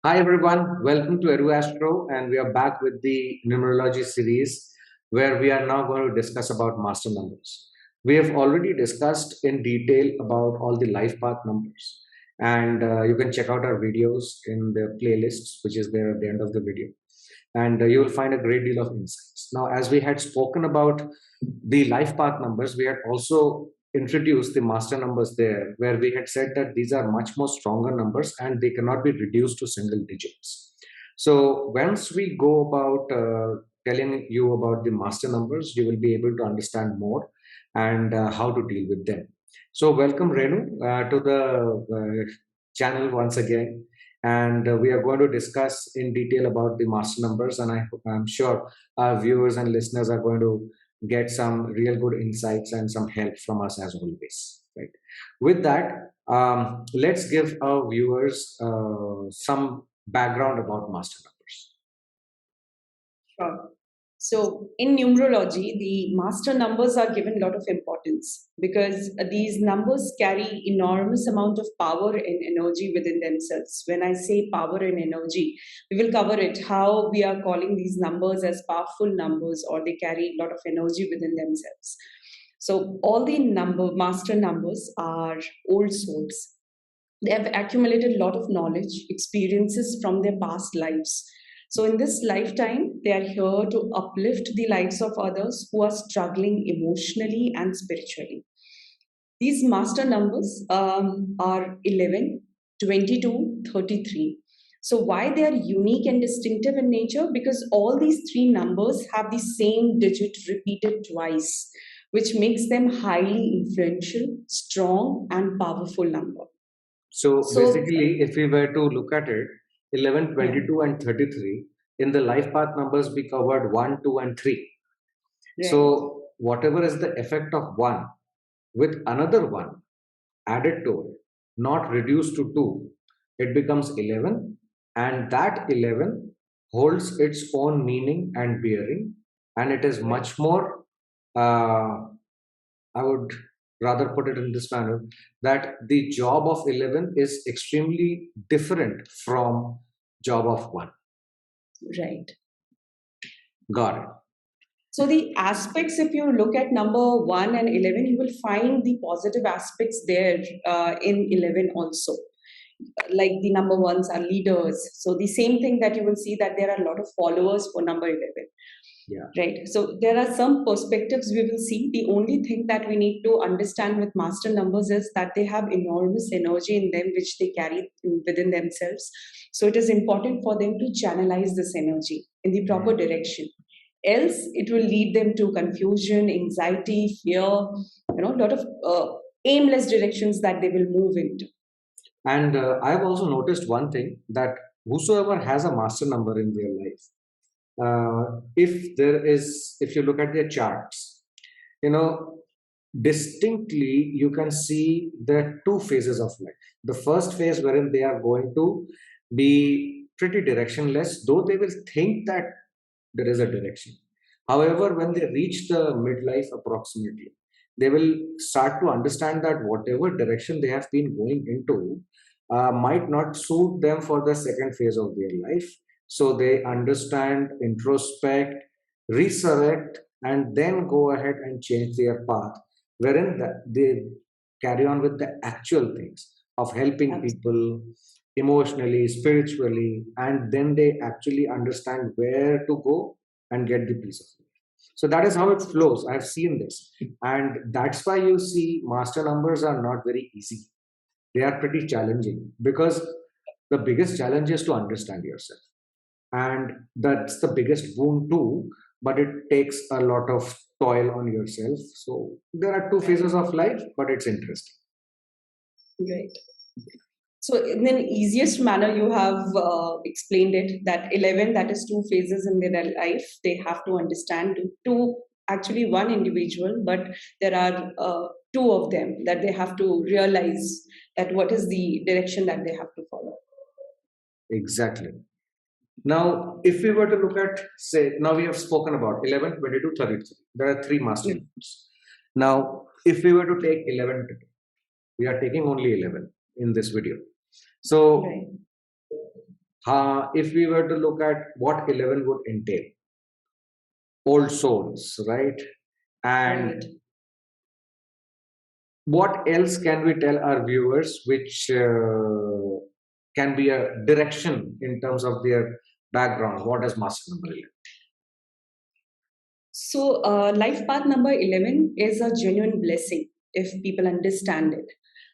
Hi everyone, welcome to Edu-Astro, and we are back with the numerology series where we are now going to discuss about master numbers. We have already discussed in detail about all the life path numbers, and you can check out our videos in the playlists, which is there at the end of the video, and you will find a great deal of insights. Now, as we had spoken about the life path numbers, we had also introduced the master numbers there, where we had said that these are much more stronger numbers and they cannot be reduced to single digits. So once we go about telling you about the master numbers, you will be able to understand more and how to deal with them. So welcome Renu to the channel once again, and we are going to discuss in detail about the master numbers, and I'm sure our viewers and listeners are going to get some real good insights and some help from us as always, right? With that, let's give our viewers some background about master numbers. Sure. So, in numerology, the master numbers are given a lot of importance because these numbers carry enormous amount of power and energy within themselves. When I say power and energy, we will cover it how we are calling these numbers as powerful numbers or they carry a lot of energy within themselves. So, all the master numbers are old souls. They have accumulated a lot of knowledge, experiences from their past lives. So, in this lifetime, they are here to uplift the lives of others who are struggling emotionally and spiritually. These master numbers are 11, 22, 33. So, why they are unique and distinctive in nature? Because all these three numbers have the same digit repeated twice, which makes them highly influential, strong, and powerful number. So So, basically, if we were to look at it, 11, yeah, 22, and 33, in the life path numbers, we covered 1, 2, and 3. right. So whatever is the effect of 1 with another 1 added to it, not reduced to 2, it becomes 11, and that 11 holds its own meaning and bearing, and it is Right. much more, uh, I would rather put it in this manner, that the job of 11 is extremely different from job of 1. Right. Got it. So the aspects, if you look at number 1 and 11, you will find the positive aspects there in 11 also. Like the number ones are leaders. So the same thing that you will see that there are a lot of followers for number 11. Yeah. Right. So there are some perspectives we will see. The only thing that we need to understand with master numbers is that they have enormous energy in them, which they carry within themselves. So it is important for them to channelize this energy in the proper direction. Else, it will lead them to confusion, anxiety, fear, a lot of aimless directions that they will move into. And I've also noticed one thing, that whosoever has a master number in their life, if you look at their charts, you know, distinctly you can see there are two phases of life. The first phase wherein they are going to be pretty directionless, though they will think that there is a direction. However, when they reach the midlife approximately, they will start to understand that whatever direction they have been going into might not suit them for the second phase of their life. So they understand, introspect, resurrect, and then go ahead and change their path, wherein they carry on with the actual things of helping people emotionally, spiritually, and then they actually understand where to go and get the peace of mind. So that is how it flows. I've seen this. And that's why you see master numbers are not very easy. They are pretty challenging because the biggest challenge is to understand yourself. And that's the biggest boon too, but it takes a lot of toil on yourself. So there are two phases of life, but it's interesting. Right. So, in an easiest manner, you have explained it that 11, that is two phases in their life. They have to understand two, actually one individual, but there are two of them that they have to realize that what is the direction that they have to follow. Exactly. Now, if we were to look at, say, now we have spoken about 11, 22, 33. There are three master Yeah. numbers. Now, if we were to take 11 today, we are taking only 11 in this video. So, Right. If we were to look at what 11 would entail, old souls, right? Right. And what else can we tell our viewers which can be a direction in terms of their background? What is master number 11? So, life path number 11 is a genuine blessing if people understand it.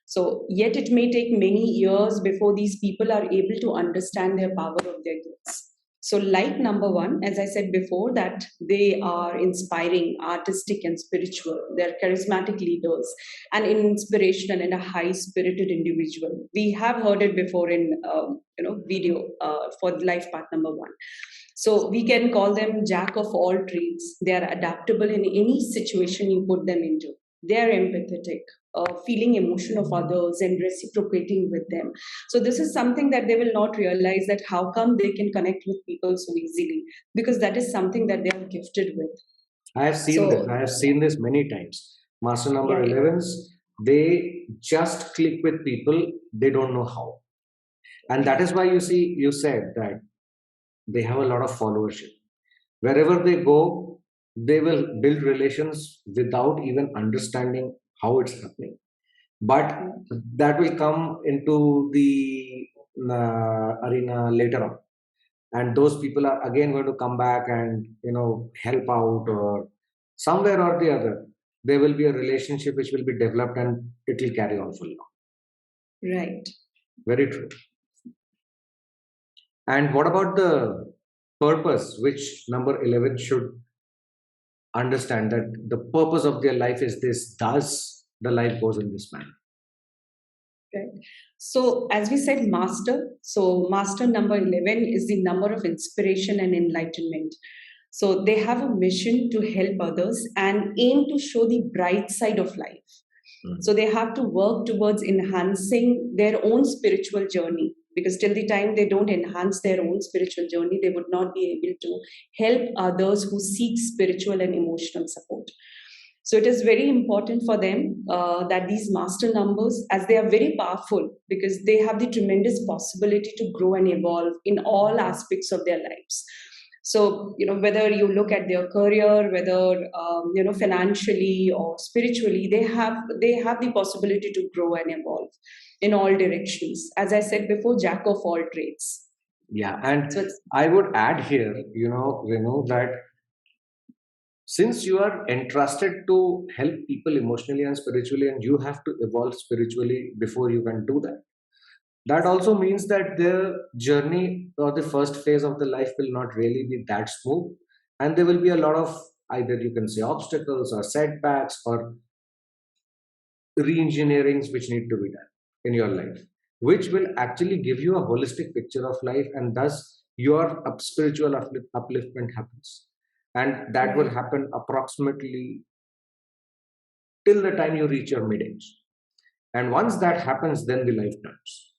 So, yet it may take many years before these people are able to understand their power of their gifts. So, like number one, as I said before, that they are inspiring, artistic, and spiritual. They're charismatic leaders and inspirational and a high-spirited individual. We have heard it before in video for life path number one. So we can call them jack of all trades. They are adaptable in any situation you put them into. They are empathetic, feeling emotion of others and reciprocating with them. So this is something that they will not realize, that how come they can connect with people so easily, because that is something that they are gifted with. I have seen this. So I have seen this many times. Master number yeah, 11s, they just click with people, they don't know how. And that is why you see, you said that they have a lot of followership. Wherever they go, they will build relations without even understanding how it's happening. But that will come into the arena later on, and those people are again going to come back and help out, or somewhere or the other there will be a relationship which will be developed and it will carry on full long. right. Very true. And what about the purpose which number 11 should understand, that the purpose of their life is this, thus the life goes in this manner? Right. So, as we said, master. So, master number 11 is the number of inspiration and enlightenment. So, they have a mission to help others and aim to show the bright side of life. So, they have to work towards enhancing their own spiritual journey, because till the time they don't enhance their own spiritual journey, they would not be able to help others who seek spiritual and emotional support. So it is very important for them that these master numbers, as they are very powerful, because they have the tremendous possibility to grow and evolve in all aspects of their lives. So whether you look at their career, whether financially or spiritually, they have the possibility to grow and evolve in all directions. As I said before, jack of all trades. Yeah, So and it's I would add here, that since you are entrusted to help people emotionally and spiritually, and you have to evolve spiritually before you can do that, that also means that the journey or the first phase of the life will not really be that smooth, and there will be a lot of, either you can say, obstacles or setbacks or re-engineerings which need to be done in your life, which will actually give you a holistic picture of life, and thus your spiritual upliftment happens, and that will right, happen approximately till the time you reach your mid age. And once that happens, then the life turns.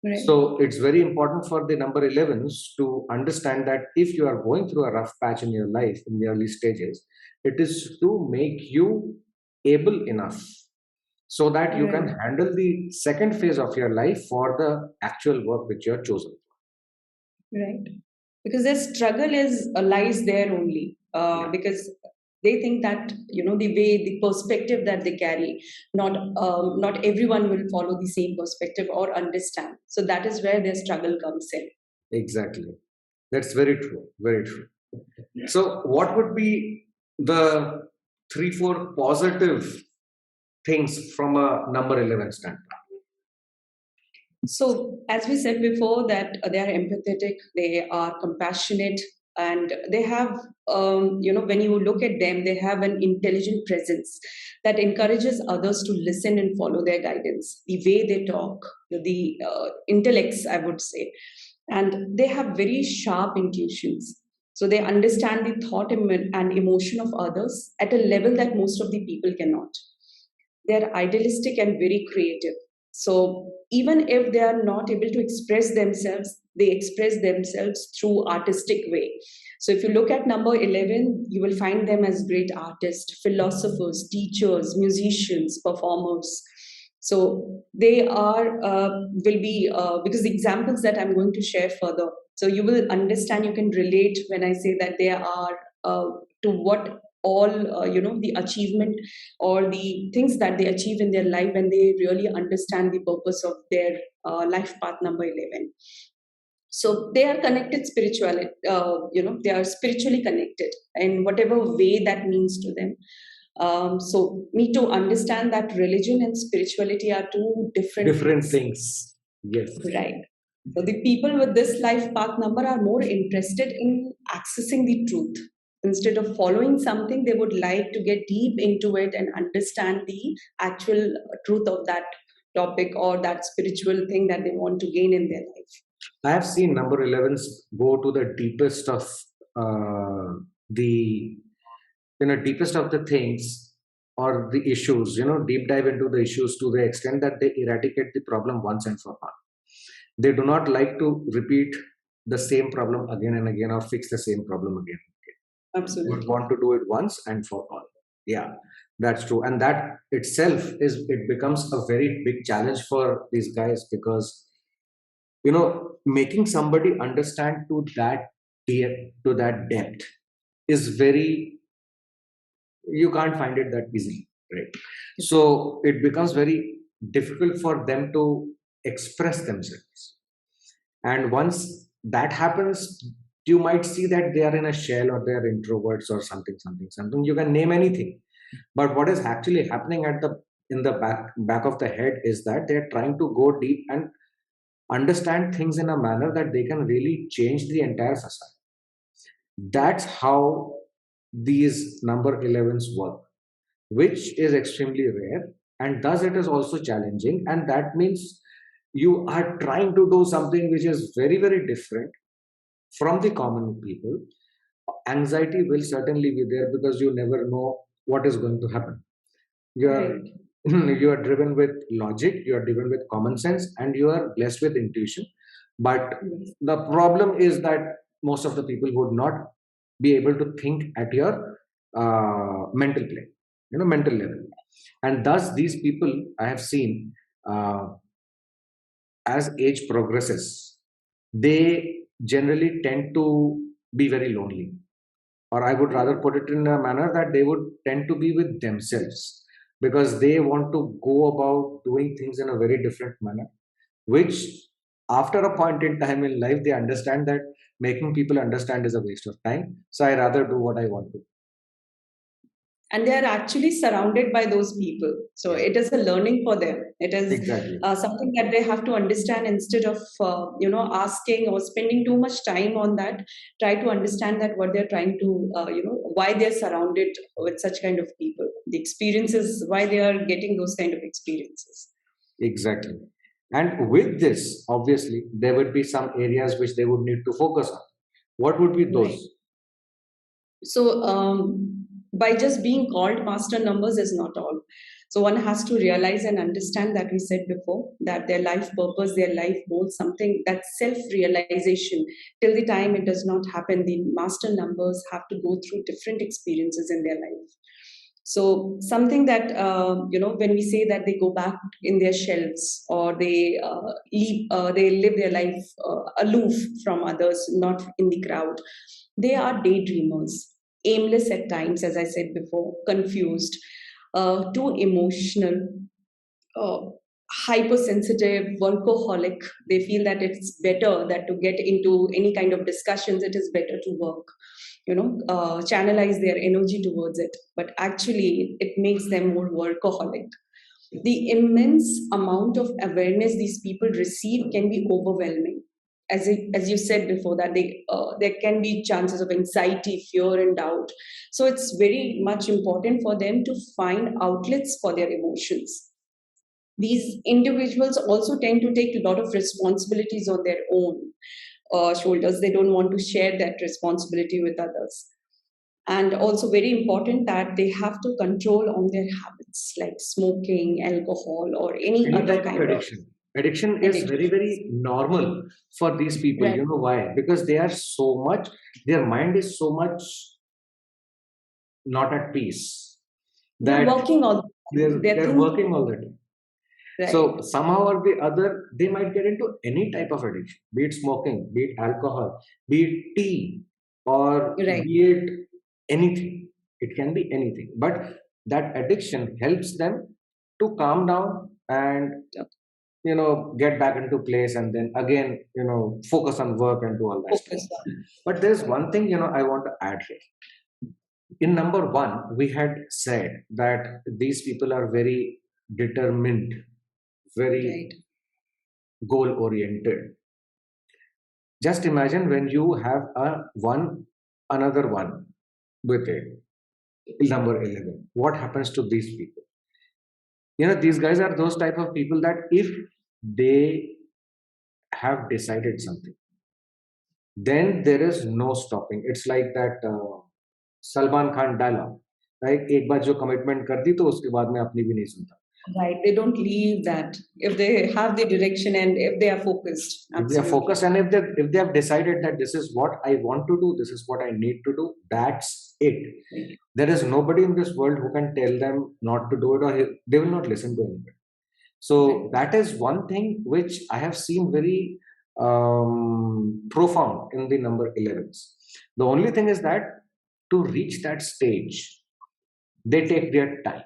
right, So it's very important for the number 11s to understand that if you are going through a rough patch in your life in the early stages, it is to make you able enough so that you can right. handle the second phase of your life for the actual work which you have chosen. Right. Because their struggle is lies there only. Yeah, Because they think that the way, the perspective that they carry, not everyone will follow the same perspective or understand. So that is where their struggle comes in. exactly. That's very true. Very true. So, what would be the three, four positive things from a number 11 standpoint? So, as we said before, that they are empathetic, they are compassionate, and they have, when you look at them, they have an intelligent presence that encourages others to listen and follow their guidance. The way they talk, the intellects, I would say, and they have very sharp intuitions. So they understand the thought and emotion of others at a level that most of the people cannot. They're idealistic and very creative. So even if they are not able to express themselves, they express themselves through artistic way. So if you look at number 11, you will find them as great artists, philosophers, teachers, musicians, performers. So they are will be because the examples that I'm going to share further, so you will understand, you can relate when I say that they are to what all the achievement or the things that they achieve in their life when they really understand the purpose of their life path number 11. So they are connected spiritually, they are spiritually connected in whatever way that means to them. So need to understand that religion and spirituality are two different Different things, things. Yes. right? So the people with this life path number are more interested in accessing the truth. Instead of following something, they would like to get deep into it and understand the actual truth of that topic or that spiritual thing that they want to gain in their life. I have seen number 11s go to the deepest of the deepest of the things or the issues, deep dive into the issues to the extent that they eradicate the problem once and for all. They do not like to repeat the same problem again and again or fix the same problem again. They would Absolutely. want to do it once and for all. Yeah, that's true. And that itself it becomes a very big challenge for these guys because making somebody understand to that depth is very, you can't find it that easily, right? So it becomes very difficult for them to express themselves, and once that happens, you might see that they are in a shell or they are introverts or something. You can name anything, but what is actually happening at the in the back of the head is that they are trying to go deep and understand things in a manner that they can really change the entire society. That's how these number 11s work, which is extremely rare, and thus it is also challenging. And that means you are trying to do something which is very, very different from the common people. Anxiety will certainly be there because you never know what is going to happen. You are Right. you are driven with logic, you are driven with common sense, and you are blessed with intuition. But Yes. the problem is that most of the people would not be able to think at your mental plane, mental level. And thus these people I have seen, uh, as age progresses, they generally tend to be very lonely, or I would rather put it in a manner that they would tend to be with themselves because they want to go about doing things in a very different manner, which after a point in time in life they understand that making people understand is a waste of time, so I rather do what I want to. And they are actually surrounded by those people, so Yeah, it is a learning for them. It is exactly. something that they have to understand. Instead of asking or spending too much time on that, try to understand that what they're trying to why they're surrounded with such kind of people, the experiences, why they are getting those kind of experiences. Exactly. And with this, obviously, there would be some areas which they would need to focus on. What would be Right. those? So, by just being called master numbers is not all. So, one has to realize and understand that we said before that their life purpose, their life goal, something that self realization, till the time it does not happen, the master numbers have to go through different experiences in their life. So, something that, when we say that they go back in their shells or they live their life aloof from others, not in the crowd, they are daydreamers, aimless at times, as I said before, confused, too emotional, uh, hypersensitive, workaholic. They feel that it's better that to get into any kind of discussions, it is better to work, channelize their energy towards it. But actually, it makes them more workaholic. The immense amount of awareness these people receive can be overwhelming. As you said before, that there can be chances of anxiety, fear, and doubt. So it's very much important for them to find outlets for their emotions. These individuals also tend to take a lot of responsibilities on their own shoulders. They don't want to share that responsibility with others. And also very important that they have to control on their habits like smoking, alcohol, or any Any other type of kind of addiction. Addiction is very, addiction. very normal for these people. Right. You know why? Because they are so much, their mind is so much not at peace They're that working all the time. they're They're they're thinking. working all the time. So Right. somehow or the other, they might get into any type of addiction, be it smoking, be it alcohol, be it tea, or Right. be it anything. It can be anything. But that addiction helps them to calm down and get back into place, and then again focus on work and do all that stuff. Focus on. But there's one thing I want to add here. In number one, we had said that these people are very determined, very Right. goal oriented. Just imagine when you have a one, another one with it, number 11. What happens to these people? These guys are those type of people that if they have decided something, then there is no stopping. It's like that Salman Khan dialogue, right? एक बार जो commitment कर दी तो उसके बाद मैं अपनी भी नहीं सुनता. Right. They don't leave that if they have the direction and if they are focused. If they are Absolutely. focused and if they have decided that this is what I want to do, this is what I need to do, that's it. There is nobody in this world who can tell them not to do it, or they will not listen to anybody. So that is one thing which I have seen very profound in the number 11s. The only thing is that to reach that stage, they take their time,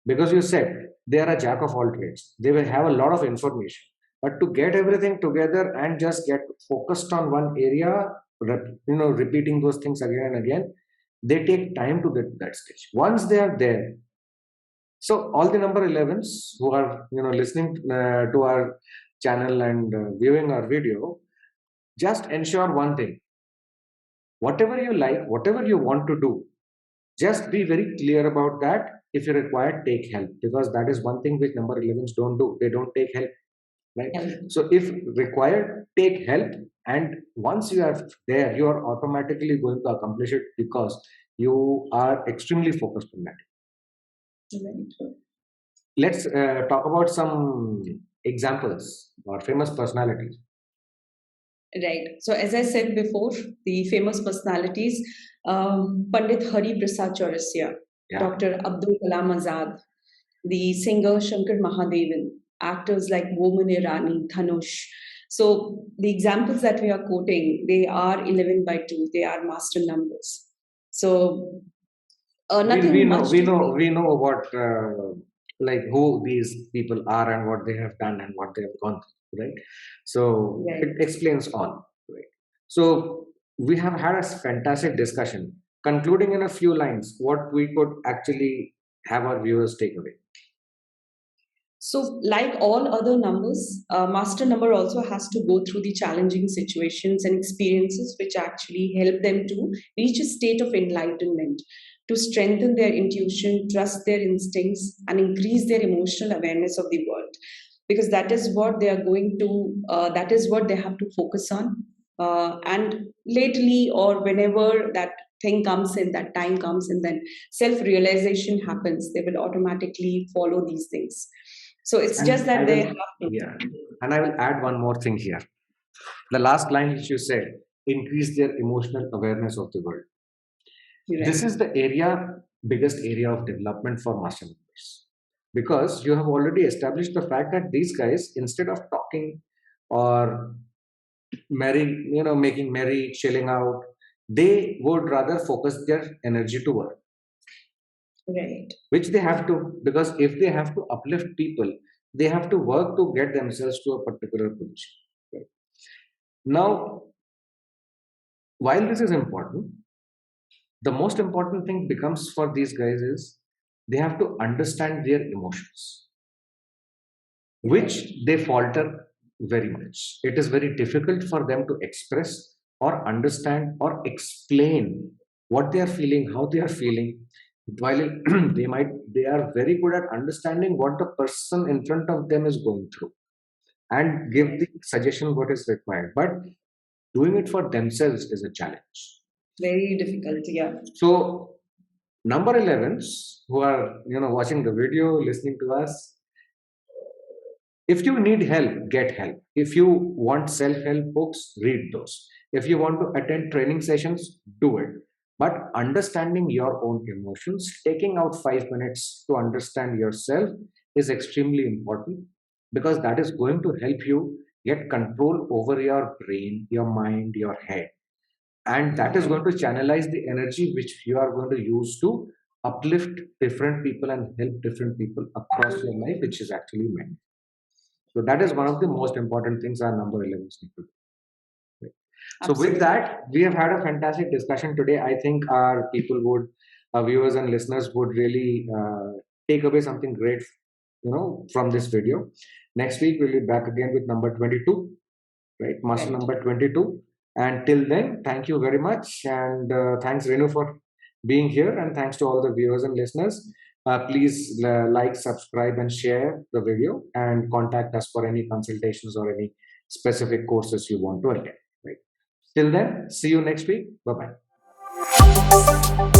because you said they are a jack of all trades. They will have a lot of information, but to get everything together and just get focused on one area, repeating those things again and again, they take time to get to that stage. Once they are there, so all the number 11s who are listening to our channel and viewing our video, just ensure one thing: whatever you like, whatever you want to do, just be very clear about that. If you require, take help, because that is one thing which number 11s don't do. They don't take help, right? Yeah. So if required, take help, and once you are there, you are automatically going to accomplish it, because you are extremely focused on that. Very true. Let's talk about some examples or famous personalities. Right. So, as I said before, the famous personalities, Pandit Hari Prasad Chaurasia, Yeah. Dr. Abdul Kalam Azad, the singer Shankar Mahadevan, actors like Woman Irani, Dhanush. So, the examples that we are quoting, they are 11 by 2, they are master numbers. So, We nothing know much to say. we know what like who these people are and what they have done and what they have gone through, right? So Right. it explains all, right? So we have had a fantastic discussion. Concluding in a few lines, what we could actually have our viewers take away. So, like all other numbers, master number also has to go through the challenging situations and experiences which actually help them to reach a state of enlightenment, to strengthen their intuition, trust their instincts, and increase their emotional awareness of the world. Because that is what they are going to, that is what they have to focus on. And lately, or whenever that thing comes in, that time comes in, then self realization happens, they will automatically follow these things. So it's just And I that they will, have to. yeah, and I will add one more thing here. The last line which you said, increase their emotional awareness of the world. This Right. is the biggest area of development for master members, because you have already established the fact that these guys, instead of talking or making merry, chilling out, they would rather focus their energy to work, Right. which they have to, because if they have to uplift people, they have to work to get themselves to a particular position. Right? Now, while this is important, the most important thing becomes for these guys is they have to understand their emotions, which Right. they falter very much. It is very difficult for them to express or understand or explain what they are feeling, how they are feeling. While they are very good at understanding what the person in front of them is going through and give Right. the suggestion what is required. But doing it for themselves is a challenge. Very difficult. Yeah. So number 11s who are watching the video, listening to us, if you need help, get help. If you want self-help books, read those. If you want to attend training sessions, do it. But understanding your own emotions, taking out 5 minutes to understand yourself is extremely important. because that is going to help you get control over your brain, your mind, your head, and that is going to channelize the energy which you are going to use to uplift different people and help different people across your life, which is actually meant. So that is one of the most important things our number 11s need to do. Right? So with Absolutely. that, we have had a fantastic discussion today. I think our people would, our viewers and listeners would really take away something great, from this video. Next week we'll be back again with number 22, right? Master Right. number 22. And till then, thank you very much. And thanks, Renu, for being here. And thanks to all the viewers and listeners. Please like, subscribe, and share the video, and contact us for any consultations or any specific courses you want to attend. Right. Till then, see you next week. Bye bye.